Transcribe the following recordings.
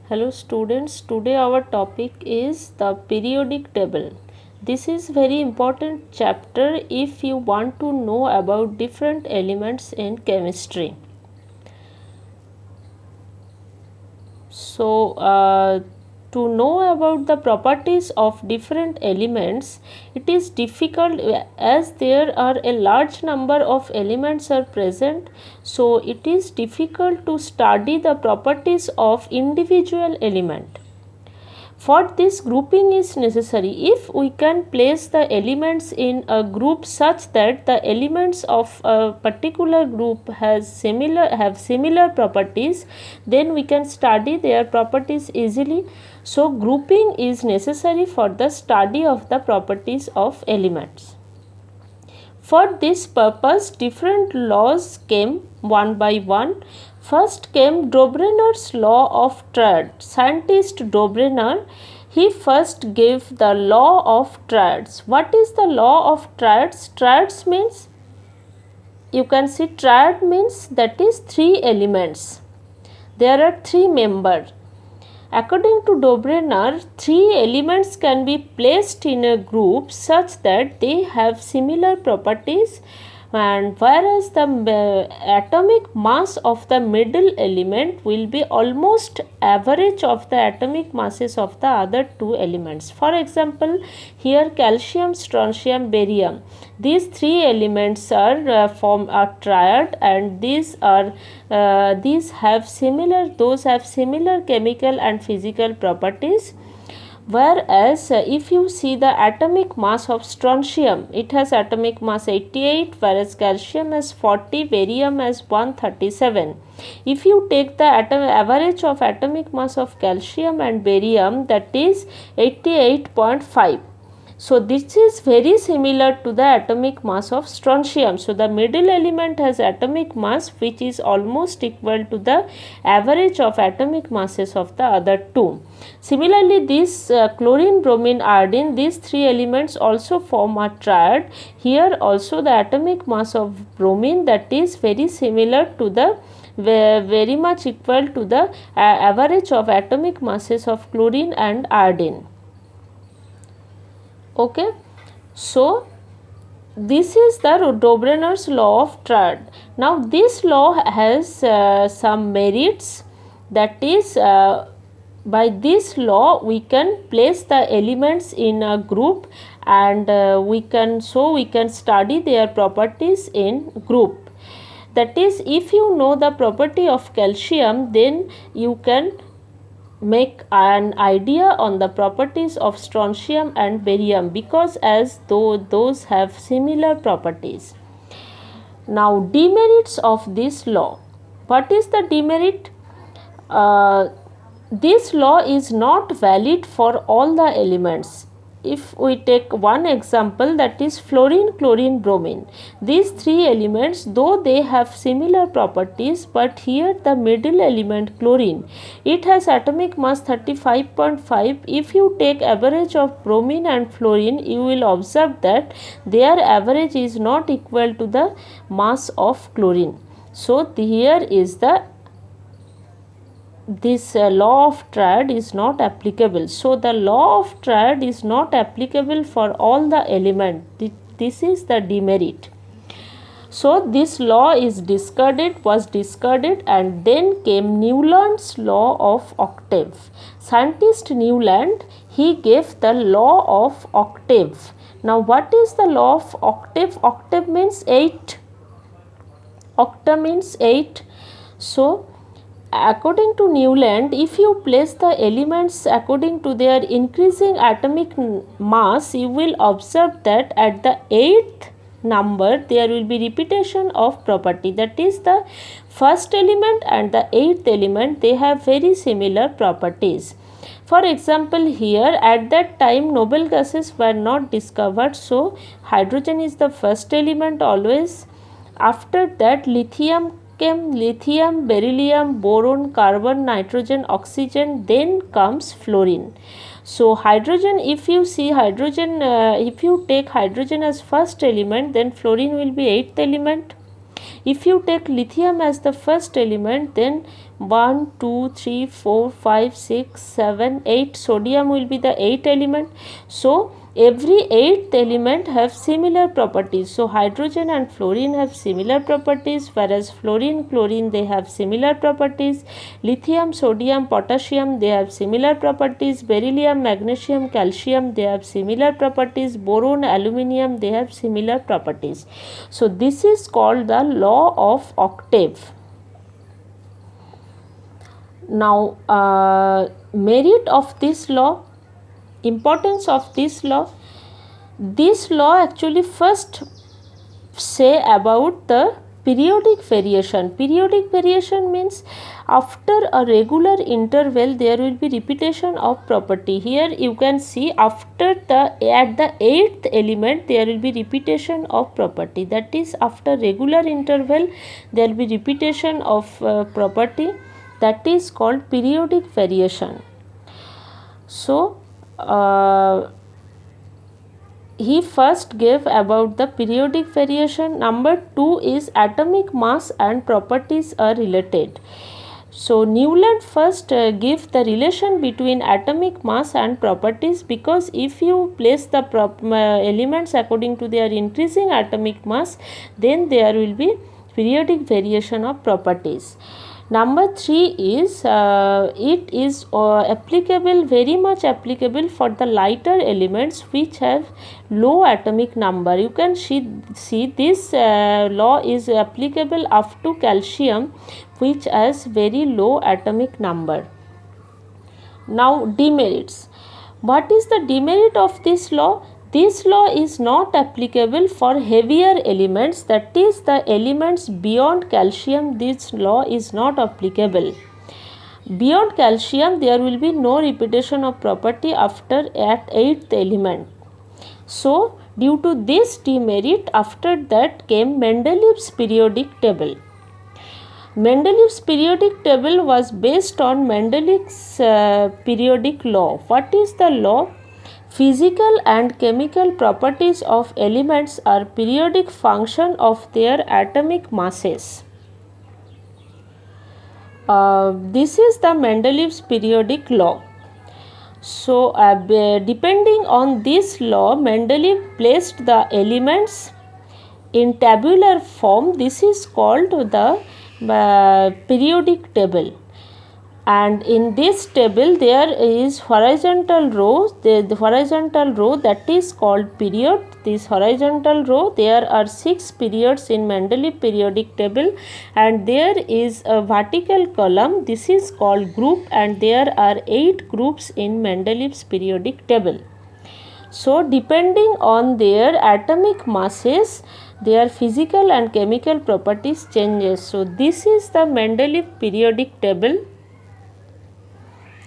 Hello students, today our topic is the periodic table. This is very important chapter if you want to know about different elements in chemistry. So, to know about the properties of different elements, it is difficult as there are a large number of elements are present. So, it is difficult to study the properties of individual element. For this, grouping is necessary. If we can place the elements in a group such that the elements of a particular group have similar properties, then we can study their properties easily. So grouping is necessary for the study of the properties of elements. For this purpose, different laws came one by one. First came Dobrynin's law of triad. Scientist Dobrynin, he first gave the law of triads. What is the law of triads? Triads means, you can see triad means that is 3 elements. There are 3 members. According to Dobrynin, 3 elements can be placed in a group such that they have similar properties, and whereas the atomic mass of the middle element will be almost average of the atomic masses of the other 2 elements. For example, here calcium, strontium, barium, these 3 elements are form a triad, and these have similar chemical and physical properties. Whereas if you see the atomic mass of strontium, it has atomic mass 88, whereas calcium has 40, barium has 137. If you take the average of atomic mass of calcium and barium, that is 88.5. So this is very similar to the atomic mass of strontium. So the middle element has atomic mass which is almost equal to the average of atomic masses of the other 2. Similarly, this chlorine, bromine, iodine, these 3 elements also form a triad. Here also the atomic mass of bromine, that is very similar to the very much equal to the average of atomic masses of chlorine and iodine. Okay, so this is the Dobrynin's law of triad. Now this law has some merits, that is by this law we can place the elements in a group, and we can study their properties in group. That is, if you know the property of calcium, then you can make an idea on the properties of strontium and barium, because as though those have similar properties. Now demerits of this law. What is the demerit? This law is not valid for all the elements. If we take one example, that is fluorine, chlorine, bromine, these 3 elements, though they have similar properties, but here the middle element chlorine, it has atomic mass 35.5. If you take average of bromine and fluorine, you will observe that their average is not equal to the mass of chlorine. So here is this law of triad is not applicable. So the law of triad is not applicable for all the elements. This is the demerit. So this law was discarded, and then came Newland's law of octave. Scientist Newland, he gave the law of octave. Now what is the law of octave? Octave means 8. Octa means 8. So according to Newland, if you place the elements according to their increasing atomic mass, you will observe that at the 8th number there will be repetition of property. That is, the first element and the 8th element, they have very similar properties. For example, here at that time noble gases were not discovered, so hydrogen is the first element always. After that lithium came, lithium, beryllium, boron, carbon, nitrogen, oxygen, then comes fluorine. So hydrogen, if you see hydrogen, if you take hydrogen as first element, then fluorine will be 8th element. If you take lithium as the first element, then 1, 2, 3, 4, 5, 6, 7, 8. Sodium will be the 8th element. So every 8th element have similar properties. So hydrogen and fluorine have similar properties, whereas fluorine, chlorine, they have similar properties. Lithium, sodium, potassium, they have similar properties. Beryllium, magnesium, calcium, they have similar properties. Boron, aluminium, they have similar properties. So this is called the law of octave. Now merit of this law, importance of this law actually first say about the periodic variation. Periodic variation means after a regular interval there will be repetition of property. Here you can see after at the 8th element there will be repetition of property, that is after regular interval there will be repetition of property, that is called periodic variation. So he first gave about the periodic variation. Number 2 is atomic mass and properties are related. So Newland first give the relation between atomic mass and properties, because if you place the elements according to their increasing atomic mass, then there will be periodic variation of properties. Number 3 is it is applicable, very much applicable for the lighter elements which have low atomic number. You can see this law is applicable up to calcium, which has very low atomic number. Now demerits. What is the demerit of this law? This law is not applicable for heavier elements, that is the elements beyond calcium. This law is not applicable. Beyond calcium there will be no repetition of property after at 8th element. So due to this demerit, after that came Mendeleev's periodic table. Mendeleev's periodic table was based on Mendeleev's periodic law. What is the law? Physical and chemical properties of elements are periodic function of their atomic masses. This is the Mendeleev's periodic law. So depending on this law, Mendeleev placed the elements in tabular form. This is called the periodic table. And in this table there is horizontal row, the horizontal row that is called period. This horizontal row, there are 6 periods in Mendeleev periodic table, and there is a vertical column, this is called group, and there are 8 groups in Mendeleev's periodic table. So depending on their atomic masses, their physical and chemical properties changes. So this is the Mendeleev periodic table.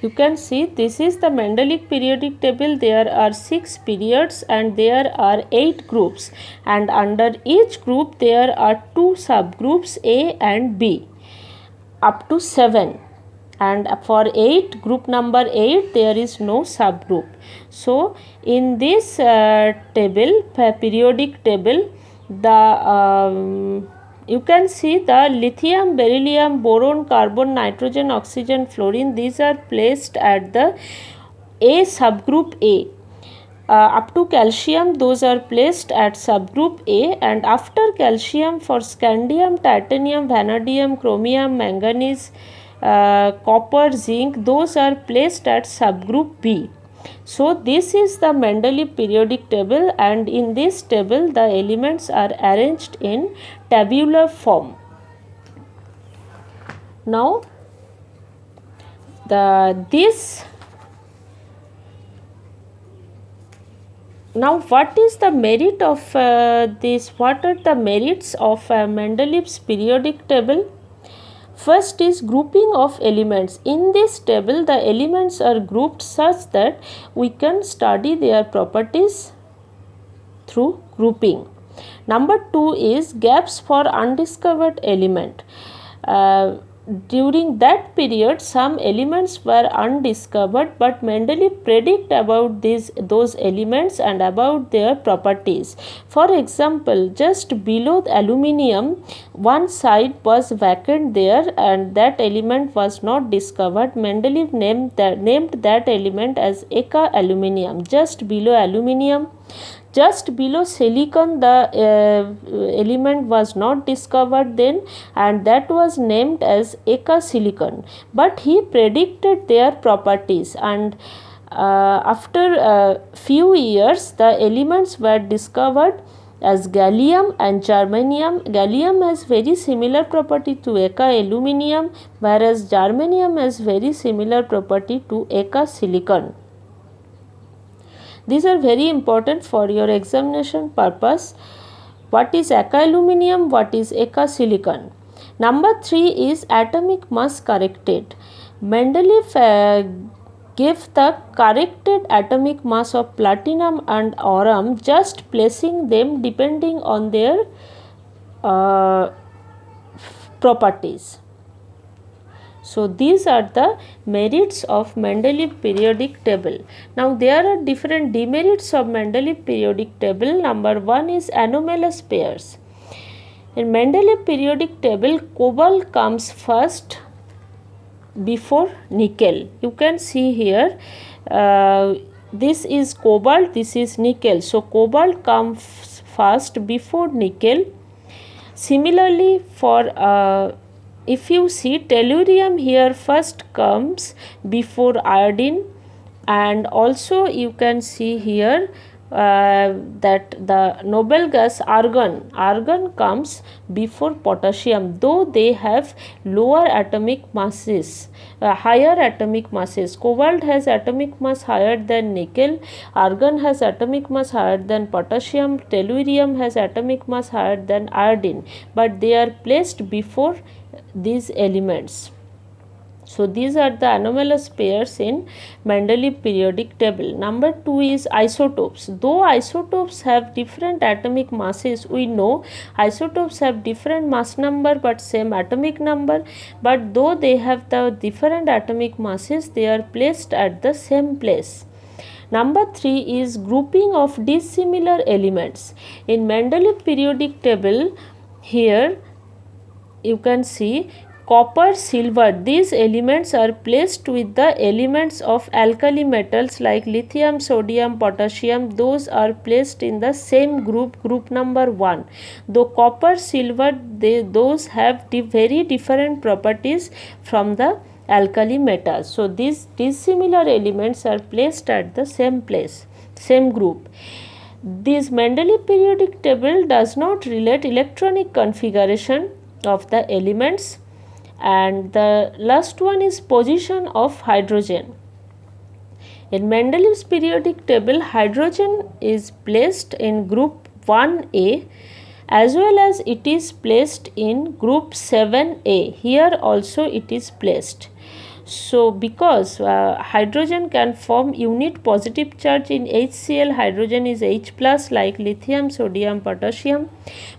You can see this is the Mendeleev periodic table. There are 6 periods and there are 8 groups, and under each group there are 2 subgroups A and B up to 7, and for 8, group number 8, there is no subgroup. So in this table, periodic table, the you can see the lithium, beryllium, boron, carbon, nitrogen, oxygen, fluorine, these are placed at the A subgroup A. Up to calcium, those are placed at subgroup A, and after calcium, for scandium, titanium, vanadium, chromium, manganese, copper, zinc, those are placed at subgroup B. So this is the Mendeleev periodic table, and in this table the elements are arranged in tabular form. Now what is the merit of this? What are the merits of Mendeleev's periodic table? First is grouping of elements. In this table, the elements are grouped such that we can study their properties through grouping. Number 2 is gaps for undiscovered element. during that period some elements were undiscovered, but Mendeleev predict about those elements and about their properties. For example, just below the aluminium, one side was vacant there and that element was not discovered. Mendeleev named that element as Eka aluminium. Just below aluminium, just below silicon, the element was not discovered then, and that was named as Eka silicon, but he predicted their properties, and after a few years the elements were discovered as gallium and germanium. Gallium has very similar property to Eka aluminium, whereas germanium has very similar property to Eka silicon. These are very important for your examination purpose. What is Eka aluminium? What is Eka silicon? Number 3 is atomic mass corrected. Mendeleev gave the corrected atomic mass of platinum and aurum, just placing them depending on their properties. So, these are the merits of Mendeleev periodic table. Now, there are different demerits of Mendeleev periodic table. Number 1 is anomalous pairs. In Mendeleev periodic table, cobalt comes first before nickel. You can see here, this is cobalt, this is nickel. So, cobalt comes first before nickel. Similarly, for if you see tellurium here first comes before iodine, and also you can see here that the noble gas argon comes before potassium, though they have lower atomic masses, higher atomic masses. Cobalt has atomic mass higher than nickel, argon has atomic mass higher than potassium, tellurium has atomic mass higher than iodine, but they are placed before these elements. So, these are the anomalous pairs in Mendeleev periodic table. Number 2 is isotopes. Though isotopes have different atomic masses, we know isotopes have different mass number but same atomic number, but though they have the different atomic masses, they are placed at the same place. Number 3 is grouping of dissimilar elements. In Mendeleev periodic table, here you can see copper, silver, these elements are placed with the elements of alkali metals like lithium, sodium, potassium. Those are placed in the same group number 1. Though copper, silver, those have very different properties from the alkali metals. So, these dissimilar elements are placed at the same place, same group. This Mendeleev periodic table does not relate electronic configuration of the elements. And the last one is position of hydrogen. In Mendeleev's periodic table, hydrogen is placed in group 1A as well as it is placed in group 7A. Here also it is placed. So, because hydrogen can form unit positive charge in HCl, hydrogen is H plus like lithium, sodium, potassium,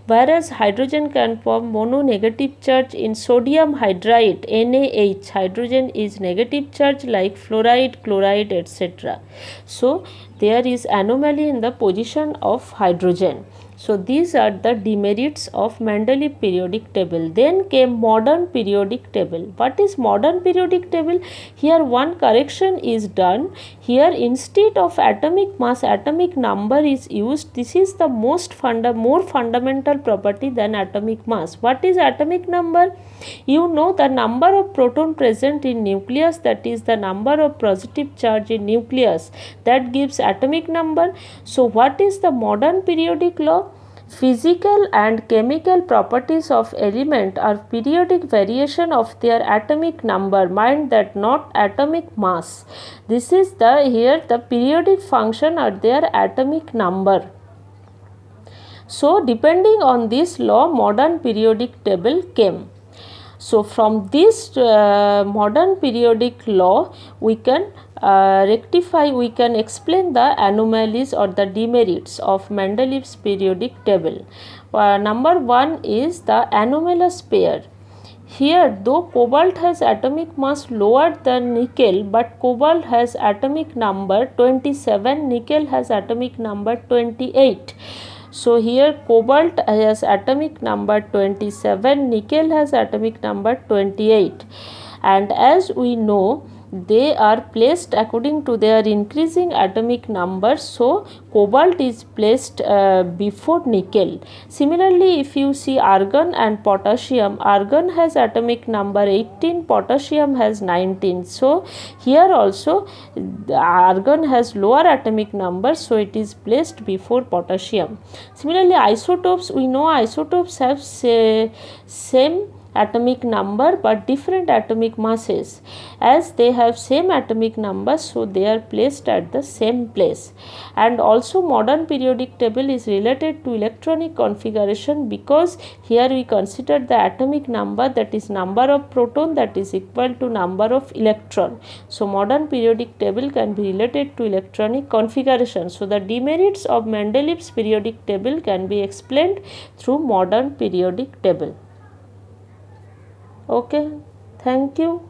whereas hydrogen can form mono negative charge in sodium hydride NaH, hydrogen is negative charge like fluoride, chloride, etc. So, there is anomaly in the position of hydrogen. So, these are the demerits of Mendeleev periodic table. Then came modern periodic table. What is modern periodic table? Here one correction is done. Here instead of atomic mass, atomic number is used. This is the more fundamental property than atomic mass. What is atomic number? You know the number of proton present in nucleus, that is the number of positive charge in nucleus, that gives atomic number. So, what is the modern periodic law? Physical and chemical properties of element are periodic variation of their atomic number, mind that not atomic mass. This is here the periodic function are their atomic number. So, depending on this law, modern periodic table came. So, from this modern periodic law, we can we can explain the anomalies or the demerits of Mendeleev's periodic table. Number 1 is the anomalous pair. Here, though cobalt has atomic mass lower than nickel, but cobalt has atomic number 27, nickel has atomic number 28. So here cobalt has atomic number 27, nickel has atomic number 28, and as we know, they are placed according to their increasing atomic number. So cobalt is placed before nickel. Similarly, if you see argon and potassium, argon has atomic number 18, potassium has 19. So here also the argon has lower atomic number, so it is placed before potassium. Similarly, isotopes, we know isotopes have same atomic number but different atomic masses. As they have same atomic number, so they are placed at the same place. And also modern periodic table is related to electronic configuration, because here we consider the atomic number, that is number of proton, that is equal to number of electron. So modern periodic table can be related to electronic configuration. So the demerits of Mendeleev's periodic table can be explained through modern periodic table. Okay, thank you.